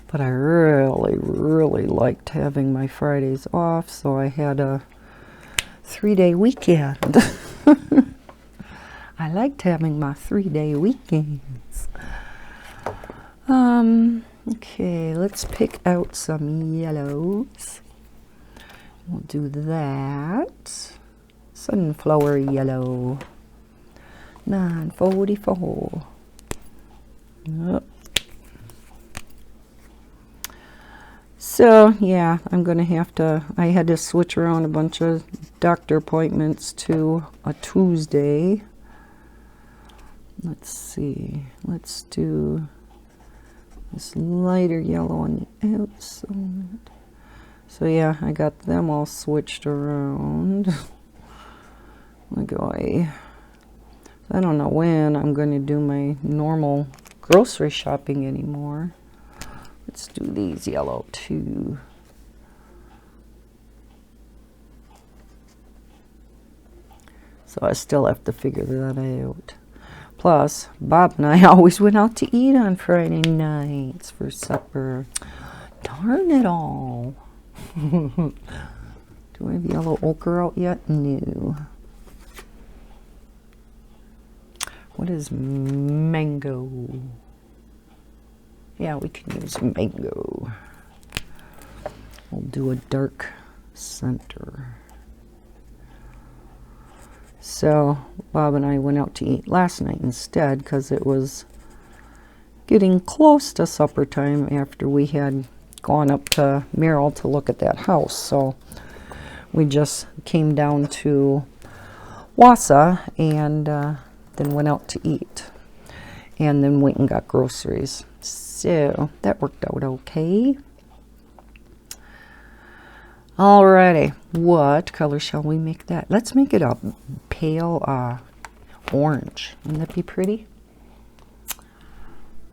But I really, really liked having my Fridays off. So I had a 3-day weekend. I liked having my 3-day weekends. Okay, let's pick out some yellows. We'll do that. Sunflower yellow. 944. Yep. So, yeah, I'm going to have to, I had to switch around a bunch of doctor appointments to a Tuesday. Let's see. Let's do this lighter yellow on the outside. So, yeah, I got them all switched around. I don't know when I'm going to do my normal grocery shopping anymore. Let's do these yellow too. So I still have to figure that out. Plus, Bob and I always went out to eat on Friday nights for supper. Darn it all. Do I have yellow ochre out yet? No. What is mango? Yeah, we can use mango. We'll do a dark center. So Bob and I went out to eat last night instead because it was getting close to supper time after we had gone up to Merrill to look at that house. So we just came down to Wausau and then went out to eat. And then went and got groceries. So that worked out okay. Alrighty, what color shall we make that? Let's make it a pale orange. Wouldn't that be pretty?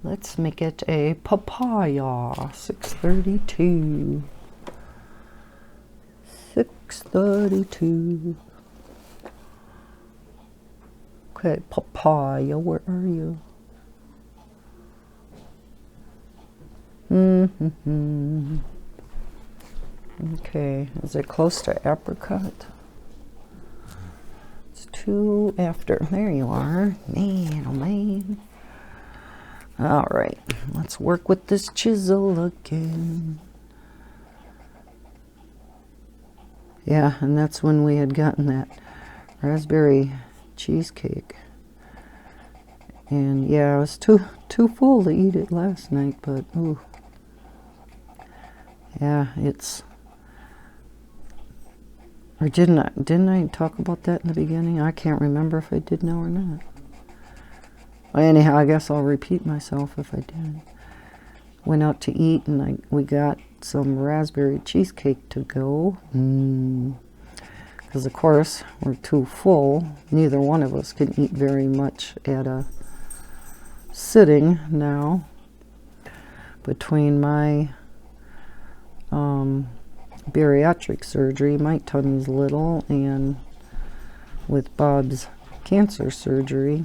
Let's make it a papaya. 632. 632. Okay, papaya, where are you? Okay, is it close to apricot? It's 2 after. There you are. Man, oh man. All right, let's work with this chisel again. Yeah, and that's when we had gotten that raspberry cheesecake. And yeah, I was too full to eat it last night, but ooh. Yeah, it's, or didn't I talk about that in the beginning? I can't remember if I did now or not. Well, anyhow, I guess I'll repeat myself if I did. Went out to eat and we got some raspberry cheesecake to go. because of course we're too full. Neither one of us can eat very much at a sitting now. Between my bariatric surgery, my tummy's little, and with Bob's cancer surgery,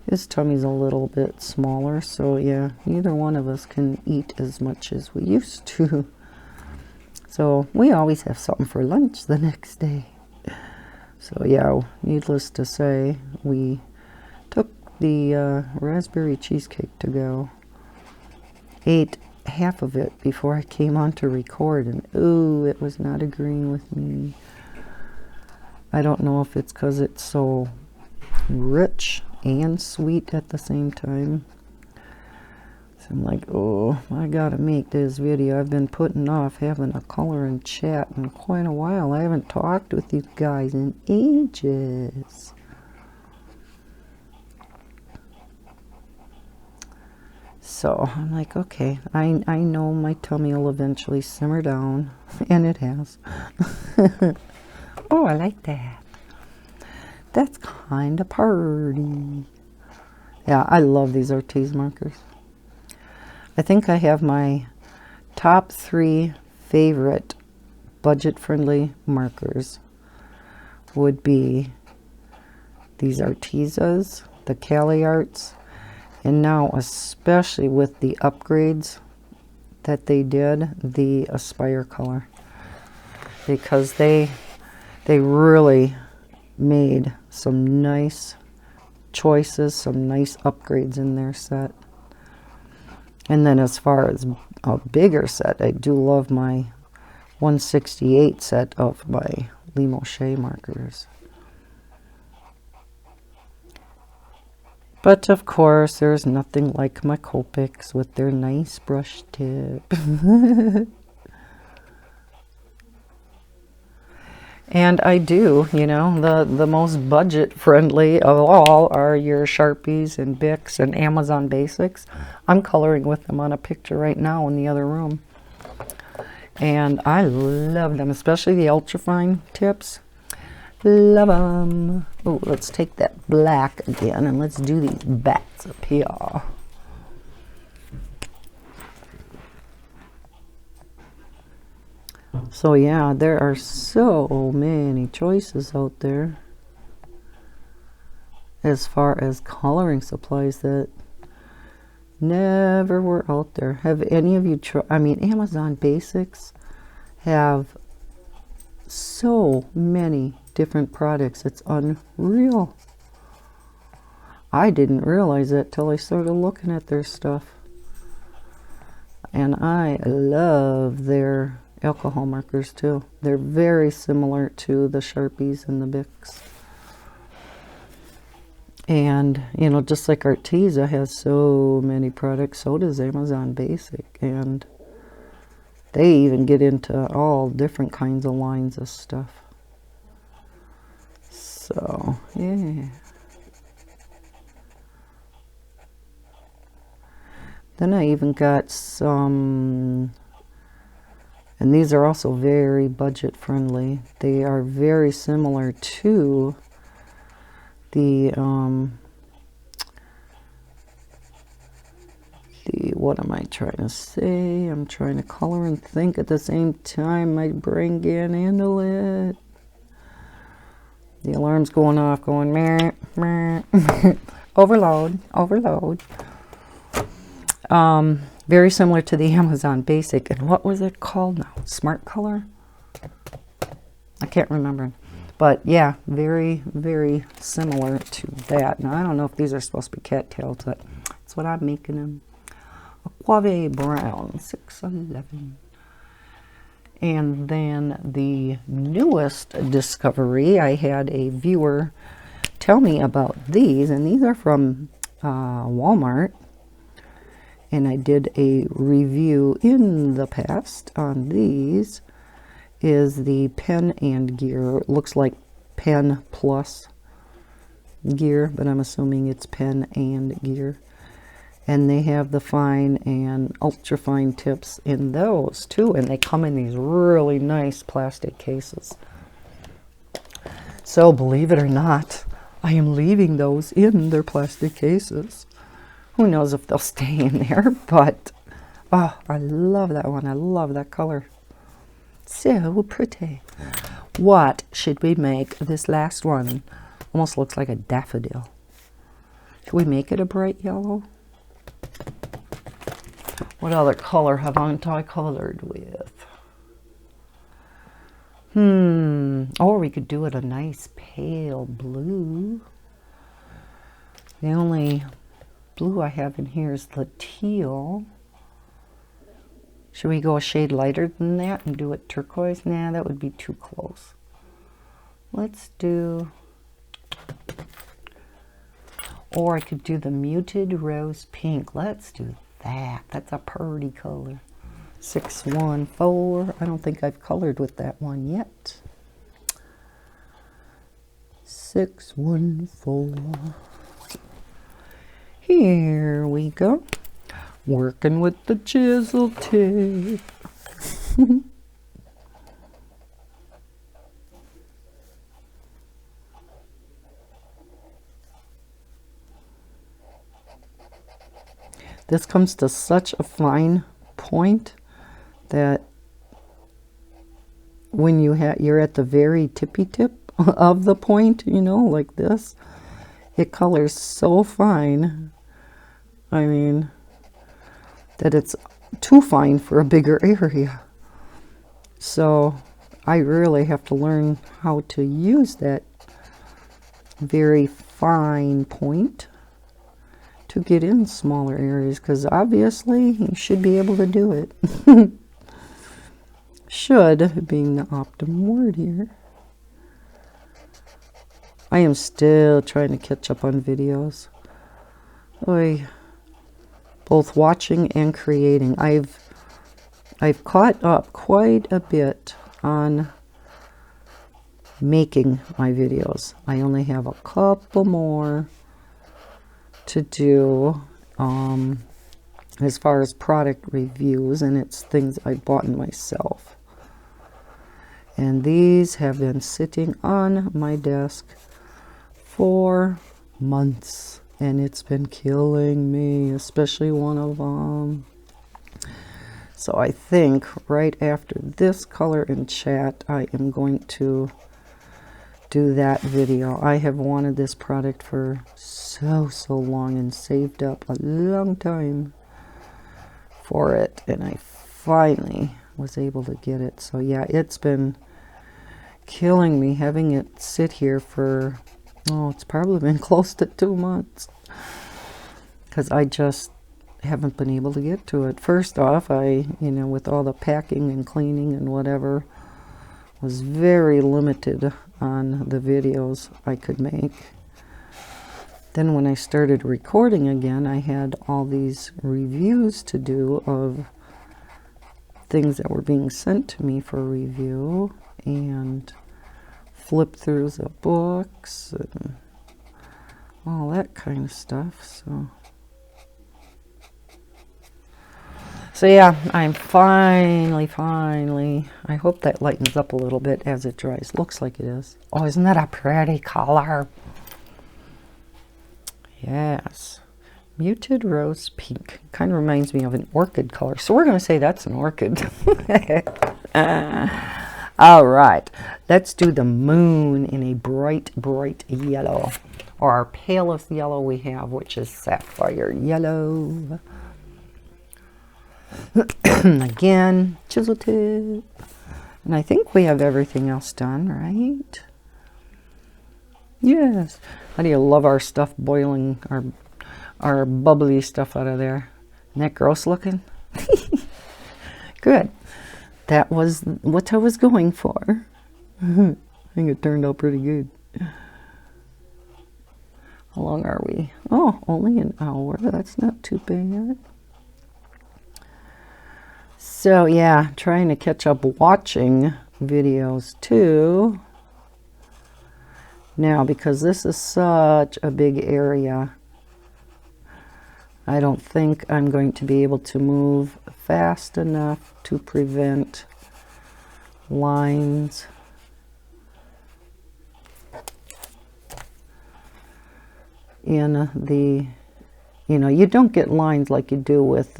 his tummy's a little bit smaller. So yeah, neither one of us can eat as much as we used to. So we always have something for lunch the next day. So yeah, needless to say, we took the raspberry cheesecake to go. Ate half of it before I came on to record, and ooh, it was not agreeing with me. I don't know if it's because it's so rich and sweet at the same time. So I'm like, oh, I gotta make this video. I've been putting off having a color and chat in quite a while. I haven't talked with you guys in ages. So I'm like, okay, I know my tummy will eventually simmer down, and it has. Oh, I like that. That's kind of pretty. Yeah, I love these Arteza markers. I think I have my top 3 favorite budget-friendly markers would be these Artezas, the Cali Arts, and now especially with the upgrades that they did, the Aspire color, because they really made some nice choices, some nice upgrades in their set. And then as far as a bigger set, I do love my 168 set of my Limouche markers. But of course, there's nothing like my Copics with their nice brush tip. And I do, you know, the most budget friendly of all are your Sharpies and Bics and Amazon Basics. I'm coloring with them on a picture right now in the other room. And I love them, especially the ultrafine tips. Love them. Oh, let's take that black again and let's do these bats up here. So yeah, there are so many choices out there as far as coloring supplies that never were out there. Have any of you tried? I mean, Amazon Basics have so many different products. It's unreal. I didn't realize that till I started looking at their stuff. And I love their alcohol markers too. They're very similar to the Sharpies and the Bics. And, you know, just like Arteza has so many products, so does Amazon Basic. And they even get into all different kinds of lines of stuff. So, yeah. Then I even got some, and these are also very budget friendly. They are very similar to the what am I trying to say? I'm trying to color and think at the same time. My brain can't handle it. The alarm's going off, going meh, meh. Overload, overload. Very similar to the Amazon Basic. And what was it called now? Smart Color? I can't remember. But yeah, very, very similar to that. Now, I don't know if these are supposed to be cattails, but that's what I'm making them. Aquave Brown, 611. And then the newest discovery, I had a viewer tell me about these, and these are from Walmart. And I did a review in the past on these. Is the Pen and Gear. It looks like Pen Plus Gear, but I'm assuming it's Pen and Gear. And they have the fine and ultra fine tips in those too, and they come in these really nice plastic cases. So believe it or not, I am leaving those in their plastic cases. Who knows if they'll stay in there, but oh, I love that one. I love that color. So pretty. What should we make this last one? Almost looks like a daffodil. Should we make it a bright yellow? What other color have I colored with? Or we could do it a nice pale blue. The only blue I have in here is the teal. Should we go a shade lighter than that and do it turquoise? Nah, that would be too close. Let's do... Or I could do the muted rose pink. Let's do that. That's a pretty color. 614. I don't think I've colored with that one yet. 614. Here we go. Working with the chisel tip. This comes to such a fine point that when you're at the very tippy tip of the point, you know, like this, it colors so fine. I mean, that it's too fine for a bigger area. So I really have to learn how to use that very fine point to get in smaller areas, because obviously you should be able to do it. Should being the optimum word here. I am still trying to catch up on videos. Both watching and creating. I've caught up quite a bit on making my videos. I only have a couple more to do as far as product reviews, and it's things I bought myself. And these have been sitting on my desk for months, and it's been killing me, especially one of them. So I think right after this color in chat, I am going to do that video. I have wanted this product for so long and saved up a long time for it, and I finally was able to get it. So yeah, it's been killing me having it sit here for, oh, it's probably been close to 2 months, because I just haven't been able to get to it. First off, with all the packing and cleaning and whatever, was very limited on the videos I could make. Then when I started recording again, I had all these reviews to do of things that were being sent to me for review, and flip throughs of books and all that kind of stuff. So yeah, I'm finally, I hope that lightens up a little bit as it dries. Looks like it is. Oh, isn't that a pretty color? Yes. Muted rose pink. Kind of reminds me of an orchid color. So we're going to say that's an orchid. All right. Let's do the moon in a bright yellow. Or our palest yellow we have, which is sapphire yellow. Again, chisel tip. And I think we have everything else done, right? Yes. How do you love our stuff boiling, our bubbly stuff out of there? Isn't that gross looking? Good. That was what I was going for. I think it turned out pretty good. How long are we? Oh, only an hour. That's not too bad. So yeah, trying to catch up watching videos too. Now, because this is such a big area, I don't think I'm going to be able to move fast enough to prevent lines in the, you know, you don't get lines like you do with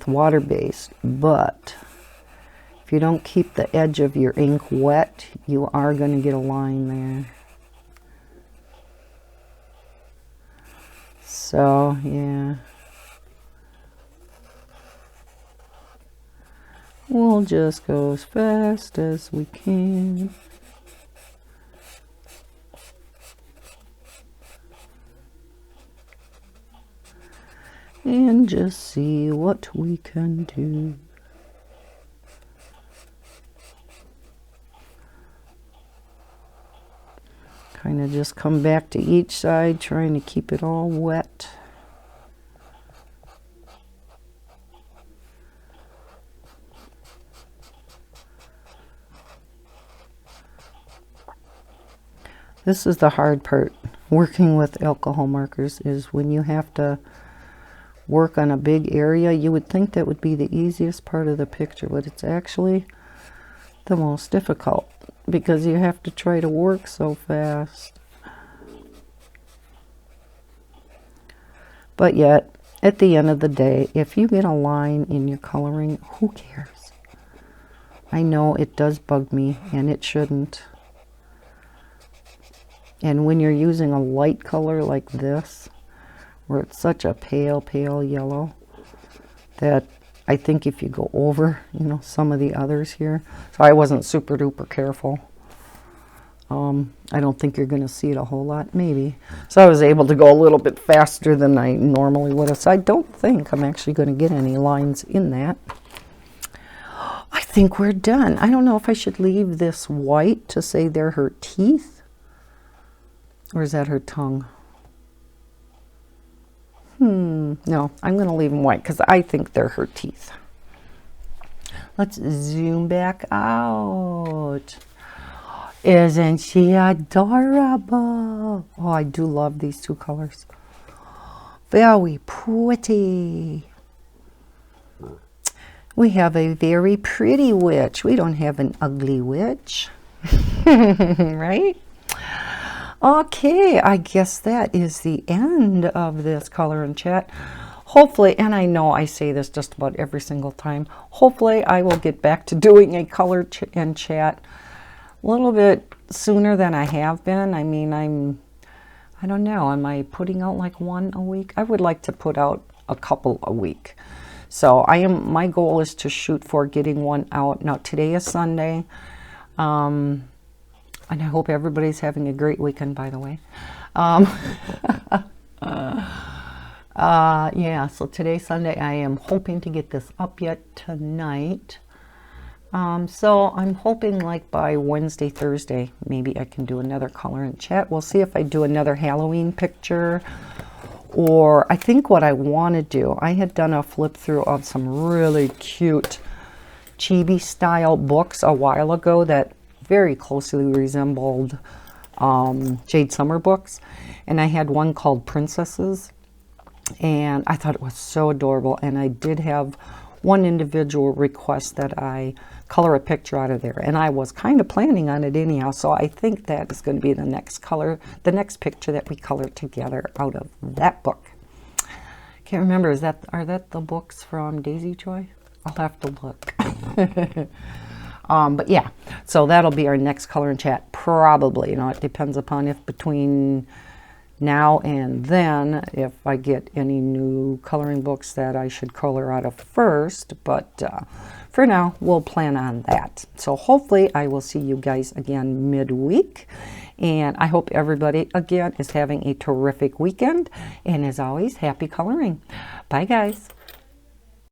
water-based, but if you don't keep the edge of your ink wet, you are going to get a line there. So, yeah. We'll just go as fast as we can. And just see what we can do. Kind of just come back to each side, trying to keep it all wet. This is the hard part, working with alcohol markers, is when you have to work on a big area. You would think that would be the easiest part of the picture, but it's actually the most difficult because you have to try to work so fast. But yet, at the end of the day, if you get a line in your coloring, who cares? I know it does bug me, and it shouldn't. And when you're using a light color like this, where it's such a pale, pale yellow, that I think if you go over, you know, some of the others here. So I wasn't super duper careful. I don't think you're going to see it a whole lot, maybe. So I was able to go a little bit faster than I normally would have. So I don't think I'm actually going to get any lines in that. I think we're done. I don't know if I should leave this white to say they're her teeth. Or is that her tongue? No, I'm going to leave them white because I think they're her teeth. Let's zoom back out. Isn't she adorable? Oh, I do love these two colors. Very pretty. We have a very pretty witch. We don't have an ugly witch. Right? Okay, I guess that is the end of this color and chat. Hopefully, and I know I say this just about every single time, hopefully I will get back to doing a color and chat a little bit sooner than I have been. I mean, I don't know, am I putting out like one a week? I would like to put out a couple a week. So my goal is to shoot for getting one out. Now today is Sunday. And I hope everybody's having a great weekend, by the way. Yeah, so today's Sunday. I am hoping to get this up yet tonight. So I'm hoping like by Wednesday, Thursday, maybe I can do another color and chat. We'll see if I do another Halloween picture. Or I think what I want to do, I had done a flip through of some really cute chibi style books a while ago that very closely resembled Jade Summer books, and I had one called Princesses, and I thought it was so adorable. And I did have one individual request that I color a picture out of there, and I was kind of planning on it anyhow, so I think that is going to be the next next picture that we color together out of that book. Can't remember, are that the books from Daisy Joy? I'll have to look. But yeah, so that'll be our next color and chat, probably. You know, it depends upon if between now and then, if I get any new coloring books that I should color out of first. But for now, we'll plan on that. So hopefully I will see you guys again midweek. And I hope everybody, again, is having a terrific weekend. And as always, happy coloring. Bye, guys.